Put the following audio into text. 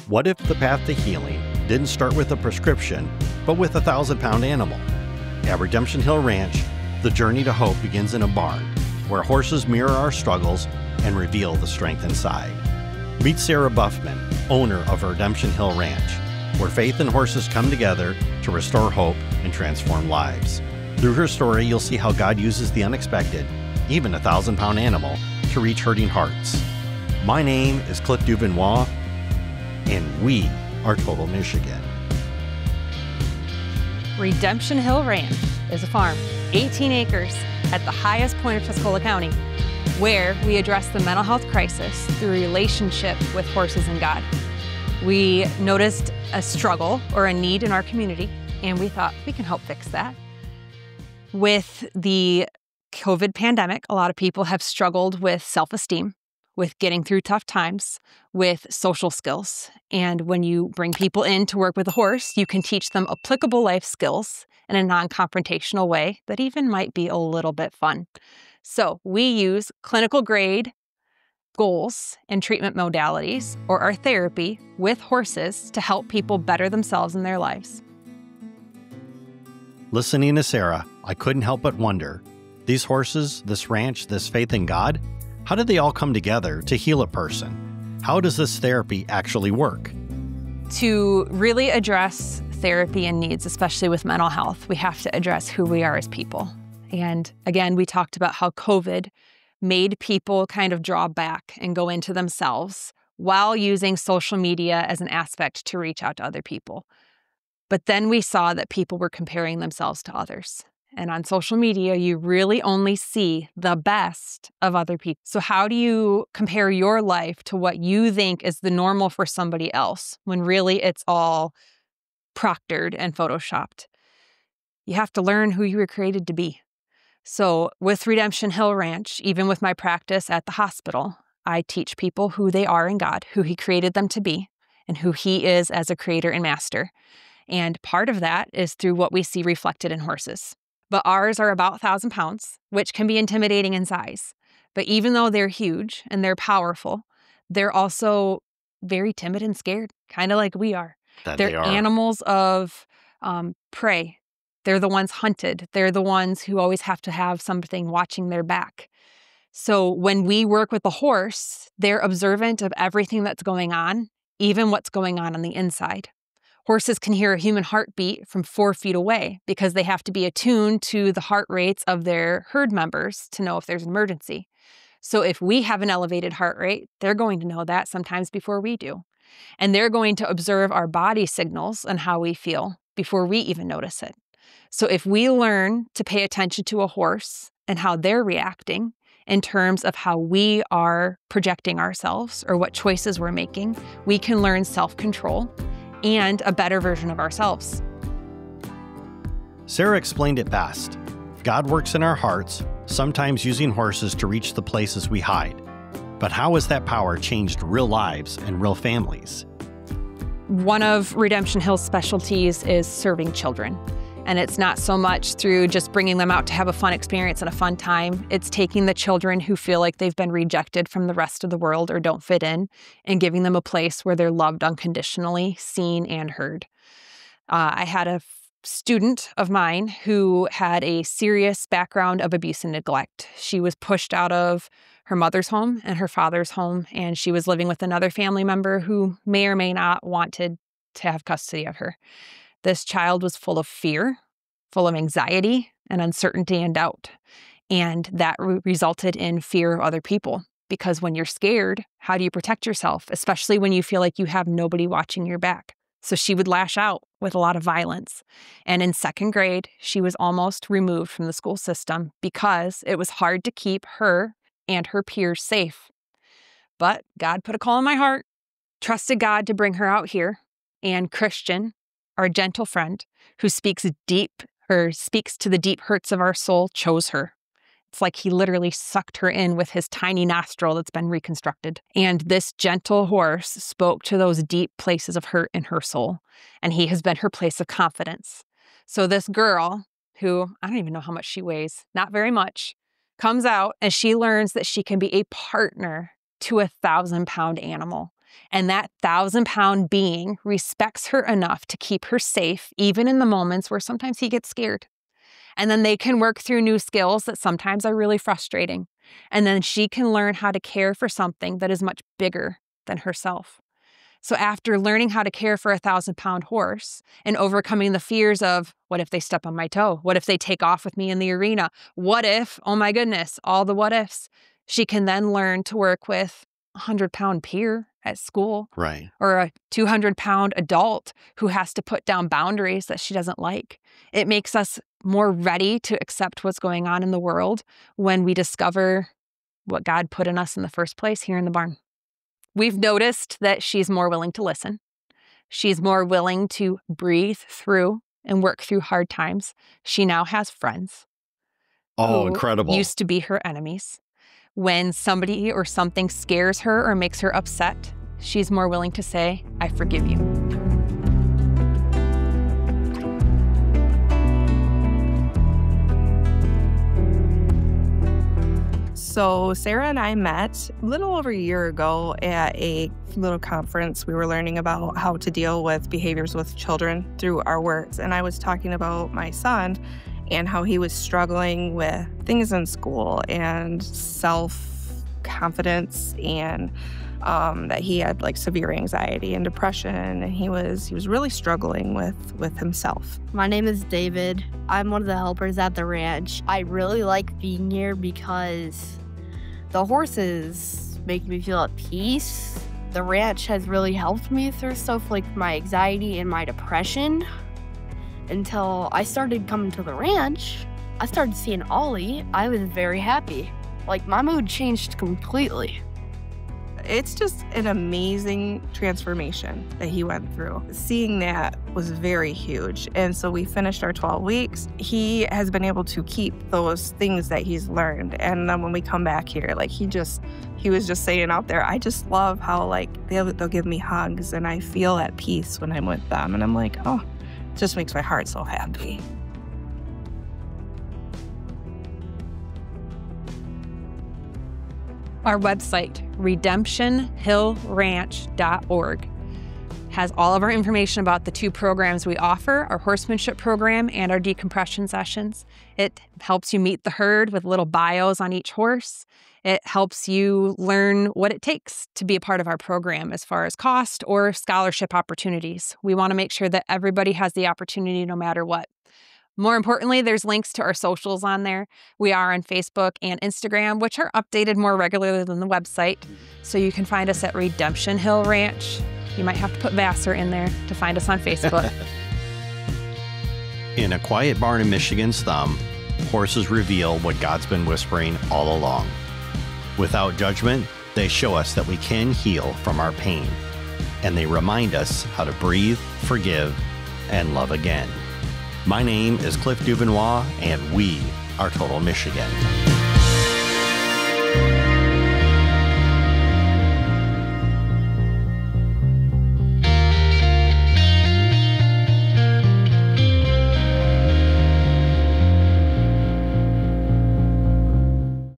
What if the path to healing didn't start with a prescription, but with a 1,000-pound animal? At Redemption Hill Ranch, the journey to hope begins in a barn, where horses mirror our struggles and reveal the strength inside. Meet Sarah Buffman, owner of Redemption Hill Ranch, where faith and horses come together to restore hope and transform lives. Through her story, you'll see how God uses the unexpected, even a 1,000-pound animal, to reach hurting hearts. My name is Cliff DuVernois, and we are Total Michigan. Redemption Hill Ranch is a farm, 18 acres, at the highest point of Tuscola County, where we address the mental health crisis through a relationship with horses and God. We noticed a struggle or a need in our community, and we thought we can help fix that. With the COVID pandemic, a lot of people have struggled with self-esteem, with getting through tough times, with social skills. And when you bring people in to work with a horse, you can teach them applicable life skills in a non-confrontational way that even might be a little bit fun. So we use clinical grade goals and treatment modalities, or our therapy, with horses to help people better themselves in their lives. Listening to Sarah, I couldn't help but wonder, these horses, this ranch, this faith in God, how did they all come together to heal a person? How does this therapy actually work? To really address therapy and needs, especially with mental health, we have to address who we are as people. And again, we talked about how COVID made people kind of draw back and go into themselves while using social media as an aspect to reach out to other people. But then we saw that people were comparing themselves to others. And on social media, you really only see the best of other people. So how do you compare your life to what you think is the normal for somebody else when really it's all proctored and photoshopped? You have to learn who you were created to be. So with Redemption Hill Ranch, even with my practice at the hospital, I teach people who they are in God, who He created them to be, and who He is as a creator and master. And part of that is through what we see reflected in horses. But ours are about 1,000 pounds, which can be intimidating in size. But even though they're huge and they're powerful, they're also very timid and scared, kind of like we are. They're animals of prey. They're the ones hunted. They're the ones who always have to have something watching their back. So when we work with the horse, they're observant of everything that's going on, even what's going on the inside. Horses can hear a human heartbeat from 4 feet away because they have to be attuned to the heart rates of their herd members to know if there's an emergency. So if we have an elevated heart rate, they're going to know that sometimes before we do. And they're going to observe our body signals and how we feel before we even notice it. So if we learn to pay attention to a horse and how they're reacting in terms of how we are projecting ourselves or what choices we're making, we can learn self-control and a better version of ourselves. Sarah explained it best. God works in our hearts, sometimes using horses to reach the places we hide. But how has that power changed real lives and real families? One of Redemption Hill's specialties is serving children. And it's not so much through just bringing them out to have a fun experience and a fun time. It's taking the children who feel like they've been rejected from the rest of the world or don't fit in and giving them a place where they're loved unconditionally, seen and heard. I had a student of mine who had a serious background of abuse and neglect. She was pushed out of her mother's home and her father's home, and she was living with another family member who may or may not wanted to have custody of her. This child was full of fear, full of anxiety and uncertainty and doubt. And that resulted in fear of other people. Because when you're scared, how do you protect yourself, especially when you feel like you have nobody watching your back? So she would lash out with a lot of violence. And in 2nd grade, she was almost removed from the school system because it was hard to keep her and her peers safe. But God put a call in my heart, trusted God to bring her out here, and Christian, our gentle friend who speaks to the deep hurts of our soul, chose her. It's like he literally sucked her in with his tiny nostril that's been reconstructed. And this gentle horse spoke to those deep places of hurt in her soul. And he has been her place of confidence. So this girl, who I don't even know how much she weighs, not very much, comes out and she learns that she can be a partner to a 1,000-pound animal. And that 1,000-pound being respects her enough to keep her safe, even in the moments where sometimes he gets scared. And then they can work through new skills that sometimes are really frustrating. And then she can learn how to care for something that is much bigger than herself. So after learning how to care for a 1,000-pound horse and overcoming the fears of, what if they step on my toe? What if they take off with me in the arena? What if, oh my goodness, all the what ifs, she can then learn to work with a 100-pound peer at school. Right. Or a 200-pound adult who has to put down boundaries that she doesn't like. It makes us more ready to accept what's going on in the world when we discover what God put in us in the first place here in the barn. We've noticed that she's more willing to listen. She's more willing to breathe through and work through hard times. She now has friends. Oh, incredible. Used to be her enemies. When somebody or something scares her or makes her upset, she's more willing to say, I forgive you. So Sarah and I met a little over a year ago at a little conference. We were learning about how to deal with behaviors with children through our works. And I was talking about my son and how he was struggling with things in school and self-confidence, and that he had like severe anxiety and depression, and he was really struggling with himself. My name is David. I'm one of the helpers at the ranch. I really like being here because the horses make me feel at peace. The ranch has really helped me through stuff like my anxiety and my depression. Until I started coming to the ranch, I started seeing Ollie. I was very happy. Like, my mood changed completely. It's just an amazing transformation that he went through. Seeing that was very huge. And so we finished our 12 weeks. He has been able to keep those things that he's learned. And then when we come back here, like he was just saying out there, I just love how like they'll give me hugs and I feel at peace when I'm with them. And I'm like, oh, it just makes my heart so happy. Our website, redemptionhillranch.org, has all of our information about the two programs we offer, our horsemanship program and our decompression sessions. It helps you meet the herd with little bios on each horse. It helps you learn what it takes to be a part of our program as far as cost or scholarship opportunities. We want to make sure that everybody has the opportunity no matter what. More importantly, there's links to our socials on there. We are on Facebook and Instagram, which are updated more regularly than the website. So you can find us at Redemption Hill Ranch. You might have to put Vassar in there to find us on Facebook. In A Quiet Barn in Michigan's Thumb, horses reveal what God's been whispering all along. Without judgment, they show us that we can heal from our pain. And they remind us how to breathe, forgive, and love again. My name is Cliff DuVernois, and we are Total Michigan.